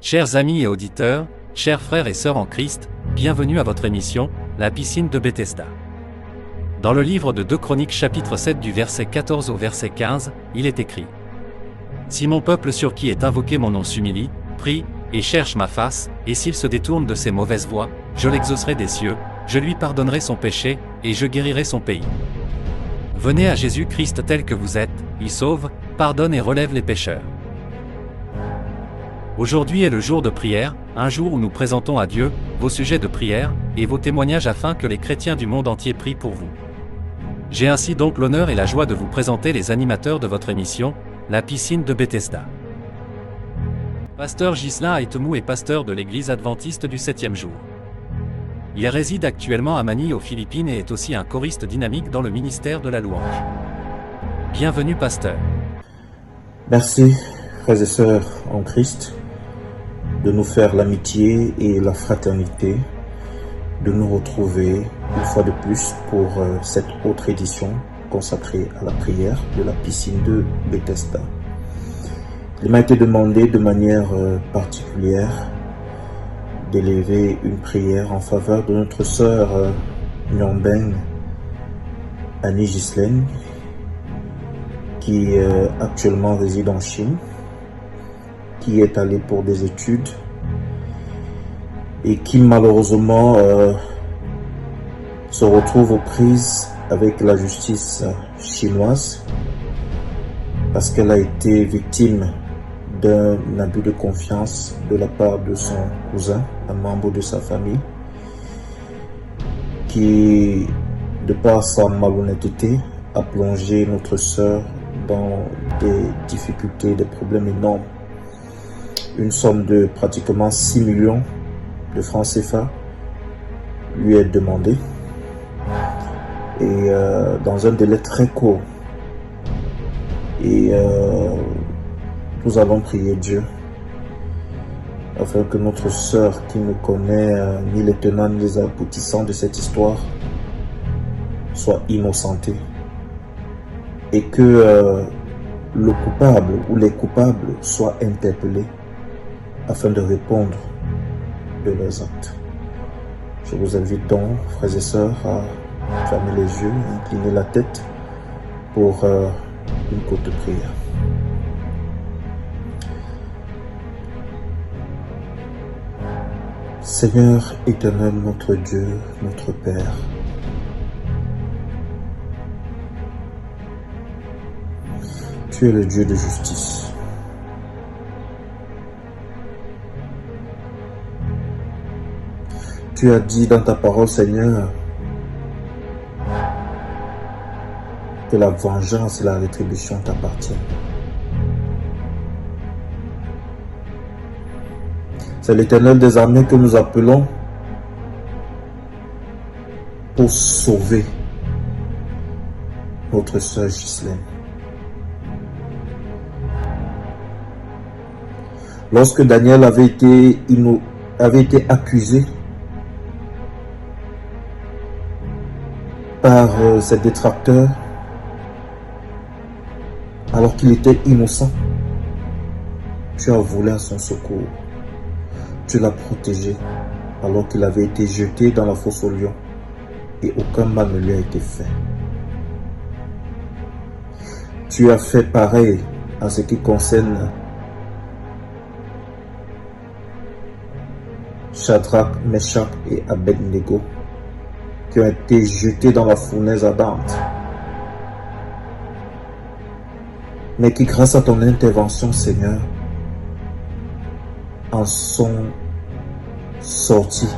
Chers amis et auditeurs, chers frères et sœurs en Christ, bienvenue à votre émission, La piscine de Bethesda. Dans le livre de 2 Chroniques chapitre 7 du verset 14 au verset 15, il est écrit : Si mon peuple sur qui est invoqué mon nom s'humilie, prie, et cherche ma face, et s'il se détourne de ses mauvaises voies, je l'exaucerai des cieux, je lui pardonnerai son péché, et je guérirai son pays. Venez à Jésus-Christ tel que vous êtes, il sauve, pardonne et relève les pécheurs. Aujourd'hui est le jour de prière, un jour où nous présentons à Dieu vos sujets de prière et vos témoignages afin que les chrétiens du monde entier prient pour vous. J'ai ainsi donc l'honneur et la joie de vous présenter les animateurs de votre émission, La piscine de Bethesda. Pasteur Ghislain Aitemou est pasteur de l'église adventiste du 7e jour. Il réside actuellement à Manille aux Philippines et est aussi un choriste dynamique dans le ministère de la louange. Bienvenue pasteur. Merci, frères et sœurs en Christ, de nous faire l'amitié et la fraternité, de nous retrouver une fois de plus pour cette autre édition consacrée à la prière de la piscine de Bethesda. Il m'a été demandé de manière particulière d'élever une prière en faveur de notre sœur Nyambeng Annie Ghislaine, qui actuellement réside en Chine, qui est allée pour des études et qui malheureusement se retrouve aux prises avec la justice chinoise parce qu'elle a été victime d'un abus de confiance de la part de son cousin, un membre de sa famille, qui, de par sa malhonnêteté, a plongé notre sœur dans des difficultés, des problèmes énormes. Une somme de pratiquement 6 millions de francs CFA lui est demandée et dans un délai très court. Et nous allons prier Dieu afin que notre sœur, qui ne connaît ni les tenants ni les aboutissants de cette histoire, soit innocentée et que le coupable ou les coupables soient interpellés afin de répondre de leurs actes. Je vous invite donc, frères et sœurs, à fermer les yeux, incliner la tête pour une courte prière. Seigneur éternel, notre Dieu, notre Père, tu es le Dieu de justice. Tu as dit dans ta parole, Seigneur, que la vengeance et la rétribution t'appartiennent. C'est l'Éternel des armées que nous appelons pour sauver notre sœur Ghislaine. Lorsque Daniel avait été accusé par ses détracteurs, alors qu'il était innocent, tu as volé à son secours. Tu l'as protégé alors qu'il avait été jeté dans la fosse aux lions et aucun mal ne lui a été fait. Tu as fait pareil en ce qui concerne Shadrach, Meshach et Abednego, qui ont été jetés dans la fournaise ardente, mais qui, grâce à ton intervention, Seigneur, en sont sortis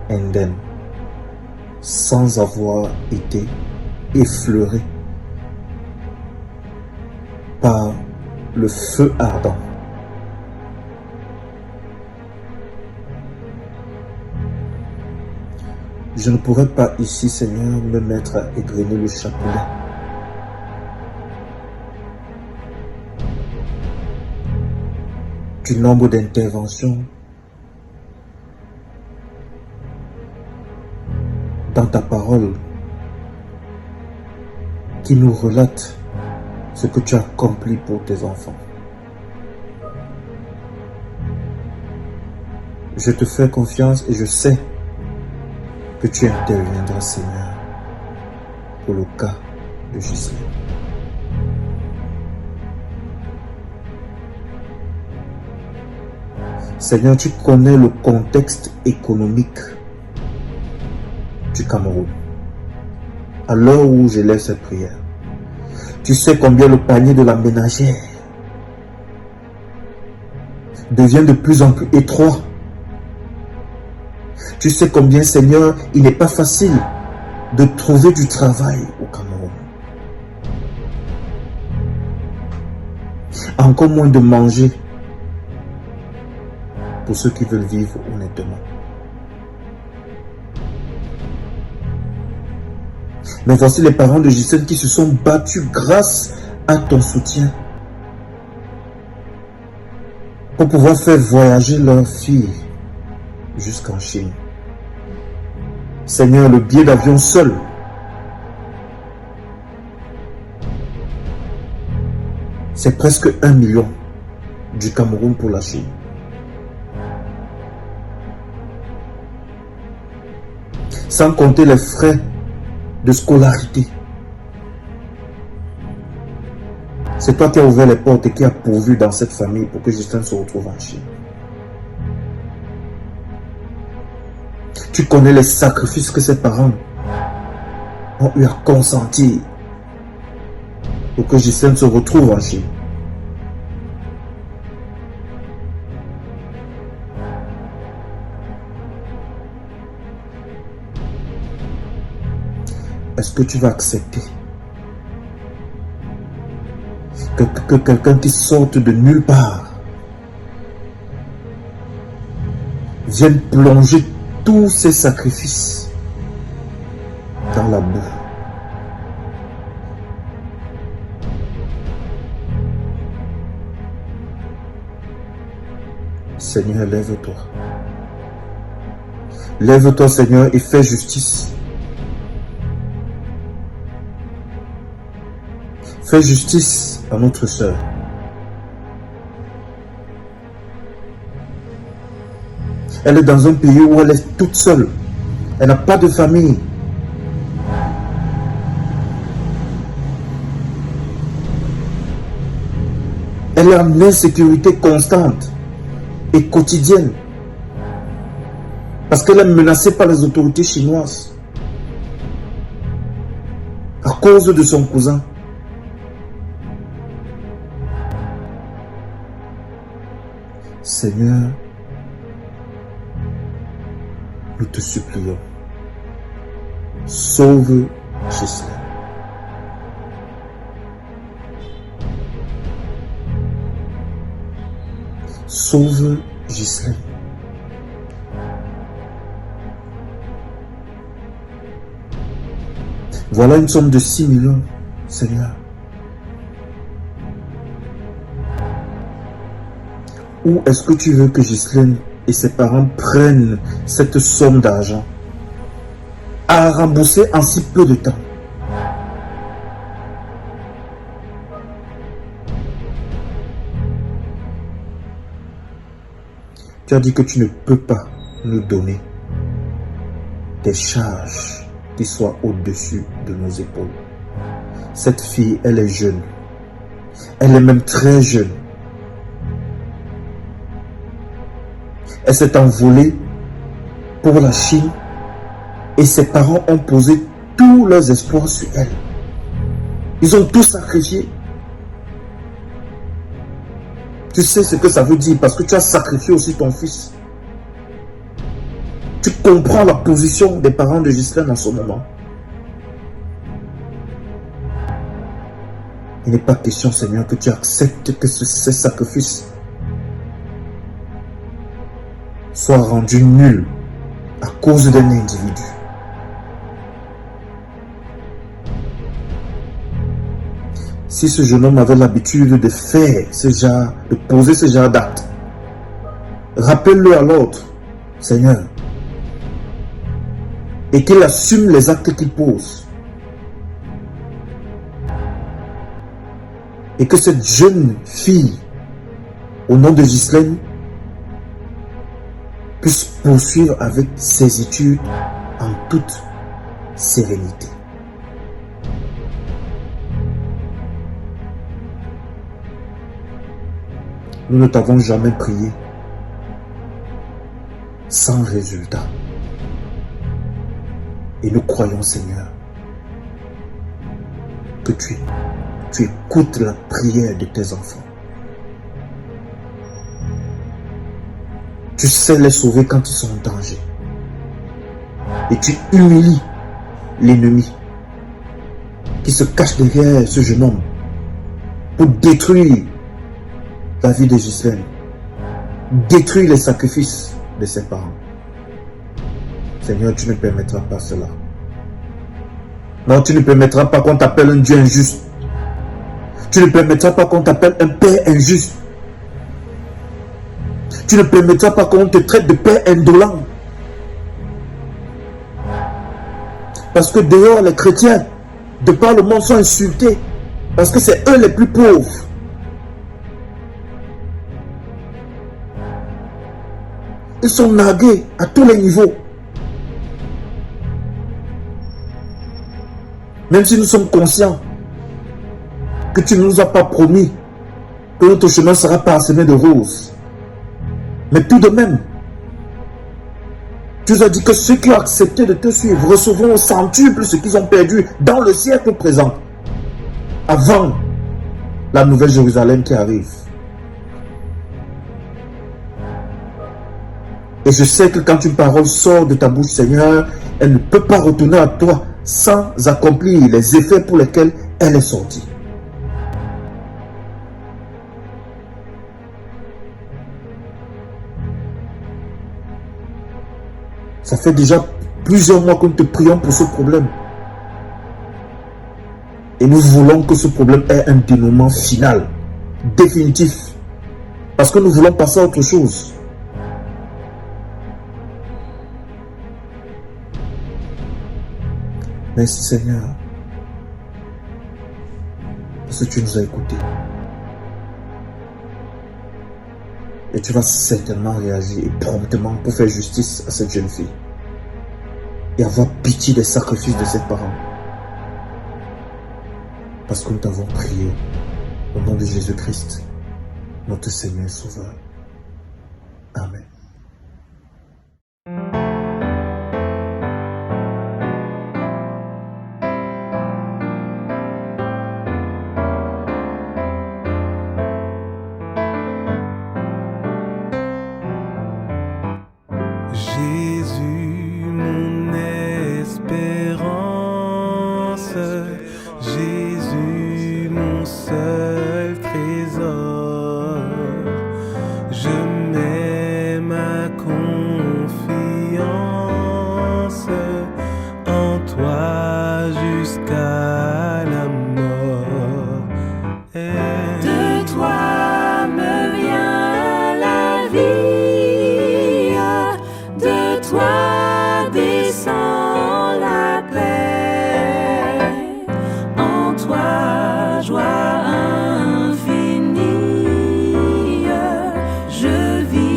indemnes, sans avoir été effleurés par le feu ardent. Je ne pourrais pas ici, Seigneur, me mettre à égrener le chapelet. Du nombre d'interventions dans ta parole qui nous relate ce que tu as accompli pour tes enfants. Je te fais confiance et je sais que tu interviendras, Seigneur, pour le cas de Ghislaine. Seigneur, tu connais le contexte économique du Cameroun. À l'heure où j'élève cette prière, tu sais combien le panier de la ménagère devient de plus en plus étroit. Tu sais combien, Seigneur, il n'est pas facile de trouver du travail au Cameroun. Encore moins de manger pour ceux qui veulent vivre honnêtement. Mais voici les parents de Ghislaine qui se sont battus grâce à ton soutien pour pouvoir faire voyager leur fille jusqu'en Chine. Seigneur, le billet d'avion seul c'est presque 1 million du Cameroun pour la Chine. Sans compter les frais de scolarité. C'est toi qui as ouvert les portes et qui as pourvu dans cette famille pour que Ghislaine se retrouve en Chine. Tu connais les sacrifices que ses parents ont eu à consentir pour que Ghislaine se retrouve en Chine. Est-ce que tu vas accepter que quelqu'un qui sorte de nulle part vienne plonger tous ses sacrifices dans la boue? Seigneur, lève-toi. Lève-toi, Seigneur, et fais justice. Fais justice à notre sœur. Elle est dans un pays où elle est toute seule. Elle n'a pas de famille. Elle est en insécurité constante et quotidienne. Parce qu'elle est menacée par les autorités chinoises. À cause de son cousin. Seigneur, nous te supplions, sauve Ghislaine. Sauve Ghislaine. Voilà une somme de 6 millions, Seigneur. Où est-ce que tu veux que Ghislaine et ses parents prennent cette somme d'argent à rembourser en si peu de temps? Tu as dit que tu ne peux pas nous donner des charges qui soient au-dessus de nos épaules. Cette fille, elle est jeune. Elle est même très jeune. Elle s'est envolée pour la Chine et ses parents ont posé tous leurs espoirs sur elle. Ils ont tout sacrifié. Tu sais ce que ça veut dire parce que tu as sacrifié aussi ton fils. Tu comprends la position des parents de Ghislaine en ce moment. Il n'est pas question, Seigneur, que tu acceptes que ces sacrifices soit rendu nul à cause d'un individu. Si ce jeune homme avait l'habitude de faire de poser ce genre d'actes, rappelle-le à l'autre, Seigneur, et qu'il assume les actes qu'il pose. Et que cette jeune fille, au nom de Ghislaine, puisse poursuivre avec ses études en toute sérénité. Nous ne t'avons jamais prié sans résultat. Et nous croyons, Seigneur, que tu écoutes la prière de tes enfants. Tu sais les sauver quand ils sont en danger. Et tu humilies l'ennemi qui se cache derrière ce jeune homme pour détruire la vie de Ghislaine, détruire les sacrifices de ses parents. Seigneur, tu ne permettras pas cela. Non, tu ne permettras pas qu'on t'appelle un Dieu injuste. Tu ne permettras pas qu'on t'appelle un Père injuste. Tu ne permettras pas qu'on te traite de Père indolent. Parce que dehors, les chrétiens, de par le monde, sont insultés. Parce que c'est eux les plus pauvres. Ils sont nargués à tous les niveaux. Même si nous sommes conscients que tu ne nous as pas promis que notre chemin sera parsemé de roses. Mais tout de même, tu nous as dit que ceux qui ont accepté de te suivre recevront au centuple ce qu'ils ont perdu dans le siècle présent, avant la nouvelle Jérusalem qui arrive. Et je sais que quand une parole sort de ta bouche, Seigneur, elle ne peut pas retourner à toi sans accomplir les effets pour lesquels elle est sortie. Ça fait déjà plusieurs mois que nous te prions pour ce problème. Et nous voulons que ce problème ait un dénouement final, définitif. Parce que nous voulons passer à autre chose. Merci Seigneur, parce que tu nous as écoutés. Et tu vas certainement réagir et promptement pour faire justice à cette jeune fille. Et avoir pitié des sacrifices de ses parents. Parce que nous t'avons prié au nom de Jésus-Christ, notre Seigneur et Sauveur. Amen. Jésus, mon espérance, Jésus, mon seul trésor, je mets ma confiance en toi jusqu'à la mort. De toi me vient la vie, de toi descend la paix, en toi joie infinie, je vis.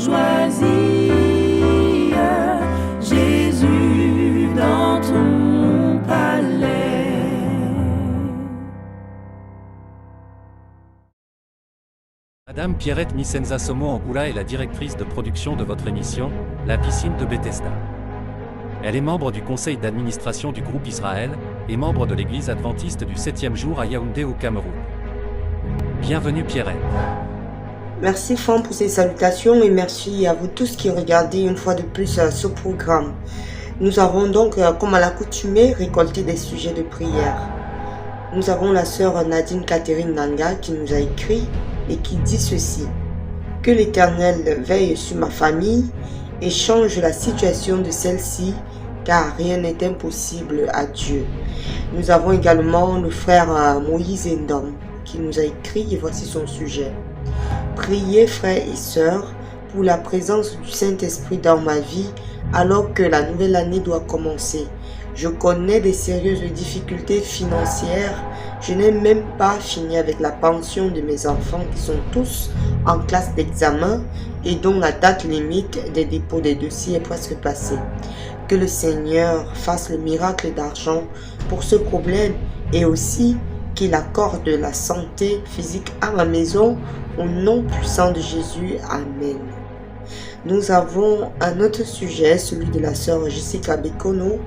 choisis, Jésus, dans ton palais. Madame Pierrette Misenza Somo Angoula est la directrice de production de votre émission, La Piscine de Bethesda. Elle est membre du conseil d'administration du groupe Israël et membre de l'église adventiste du 7e jour à Yaoundé au Cameroun. Bienvenue Pierrette. Merci Franck pour ces salutations et merci à vous tous qui regardez une fois de plus ce programme. Nous avons donc, comme à l'accoutumée, récolté des sujets de prière. Nous avons la sœur Nadine Catherine Nanga qui nous a écrit et qui dit ceci: que l'Éternel veille sur ma famille et change la situation de celle-ci, car rien n'est impossible à Dieu. Nous avons également le frère Moïse Ndom qui nous a écrit et voici son sujet. Priez frères et sœurs pour la présence du Saint-Esprit dans ma vie alors que la nouvelle année doit commencer. Je connais des sérieuses difficultés financières. Je n'ai même pas fini avec la pension de mes enfants qui sont tous en classe d'examen et dont la date limite des dépôts des dossiers est presque passée. Que le Seigneur fasse le miracle d'argent pour ce problème et aussi qu'il accorde la santé physique à ma maison au nom puissant de Jésus. Amen. Nous avons un autre sujet, celui de la sœur Jessica Bekono,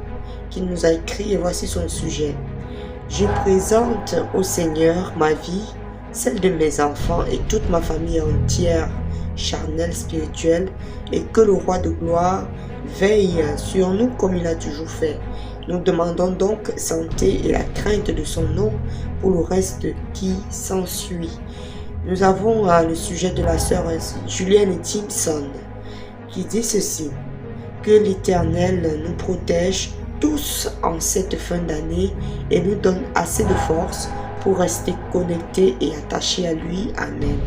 qui nous a écrit et voici son sujet. Je présente au Seigneur ma vie, celle de mes enfants et toute ma famille entière, charnelle, spirituelle, et que le roi de gloire veille sur nous comme il a toujours fait. Nous demandons donc santé et la crainte de son nom pour le reste qui s'ensuit. Nous avons le sujet de la sœur Julienne Timson qui dit ceci: que l'Éternel nous protège tous en cette fin d'année et nous donne assez de force pour rester connectés et attachés à lui. Amen.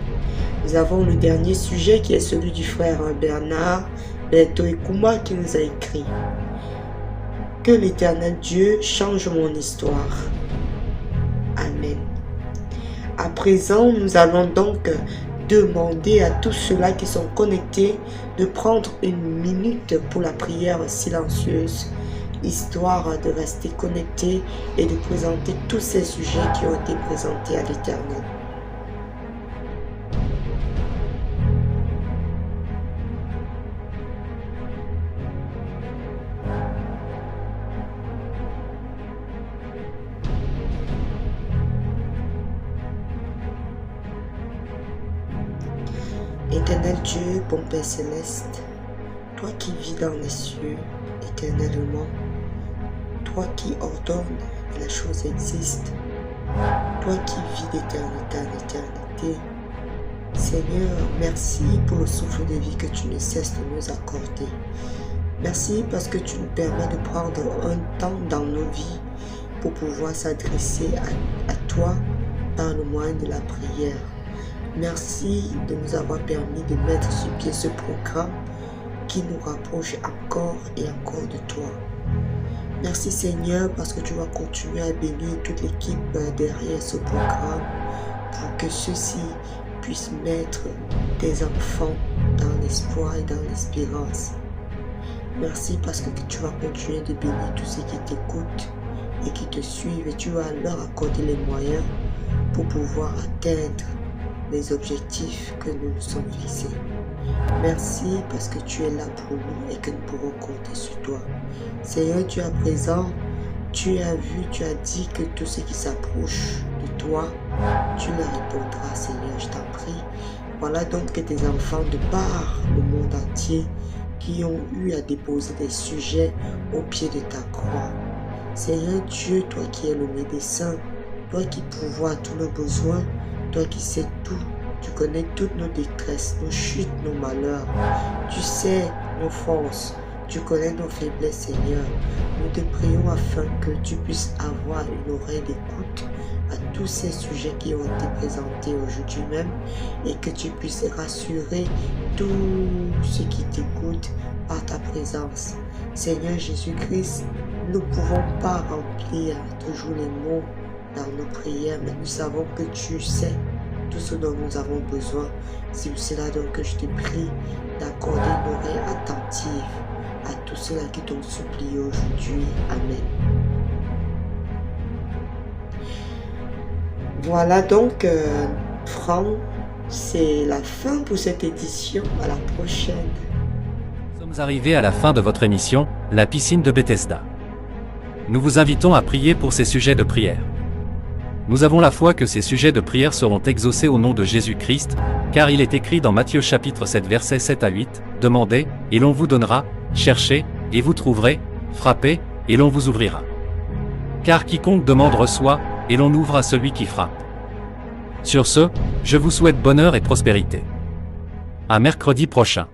Nous avons le dernier sujet qui est celui du frère Bernard Beto Ekuma qui nous a écrit: que l'Éternel Dieu change mon histoire. Amen. À présent, nous allons donc demander à tous ceux-là qui sont connectés de prendre une minute pour la prière silencieuse, histoire de rester connectés et de présenter tous ces sujets qui ont été présentés à l'Éternel. Éternel Dieu, bon Père Céleste, toi qui vis dans les cieux éternellement, toi qui ordonnes que la chose existe, toi qui vis d'éternité en éternité, Seigneur, merci pour le souffle de vie que tu ne cesses de nous accorder. Merci parce que tu nous permets de prendre un temps dans nos vies pour pouvoir s'adresser à toi par le moyen de la prière. Merci de nous avoir permis de mettre sur pied ce programme qui nous rapproche encore et encore de toi. Merci Seigneur parce que tu vas continuer à bénir toute l'équipe derrière ce programme pour que ceux-ci puissent mettre tes enfants dans l'espoir et dans l'espérance. Merci parce que tu vas continuer de bénir tous ceux qui t'écoutent et qui te suivent et tu vas leur accorder les moyens pour pouvoir atteindre les objectifs que nous nous sommes fixés. Merci parce que tu es là pour nous et que nous pouvons compter sur toi. Seigneur, tu es à présent, tu as vu, tu as dit que tous ceux qui s'approchent de toi, tu leur répondras, Seigneur, je t'en prie. Voilà donc que tes enfants de par le monde entier qui ont eu à déposer des sujets au pied de ta croix. Seigneur Dieu, toi qui es le médecin, toi qui pourvois tous nos besoins, toi qui sais tout, tu connais toutes nos détresses, nos chutes, nos malheurs. Tu sais nos forces, tu connais nos faiblesses, Seigneur. Nous te prions afin que tu puisses avoir une oreille d'écoute à tous ces sujets qui ont été présentés aujourd'hui même et que tu puisses rassurer tous ceux qui t'écoutent par ta présence. Seigneur Jésus-Christ, nous ne pouvons pas remplir toujours les mots dans nos prières, mais nous savons que tu sais tout ce dont nous avons besoin. C'est pour cela donc que je te prie d'accorder une oreille attentive à tout cela qui t'ont supplié aujourd'hui. Amen. Voilà donc, Franck, c'est la fin pour cette édition. À la prochaine. Nous sommes arrivés à la fin de votre émission, La piscine de Bethesda. Nous vous invitons à prier pour ces sujets de prière. Nous avons la foi que ces sujets de prière seront exaucés au nom de Jésus-Christ, car il est écrit dans Matthieu chapitre 7 versets 7 à 8, « Demandez, et l'on vous donnera, cherchez, et vous trouverez, frappez, et l'on vous ouvrira. Car quiconque demande reçoit, et l'on ouvre à celui qui frappe. » Sur ce, je vous souhaite bonheur et prospérité. À mercredi prochain.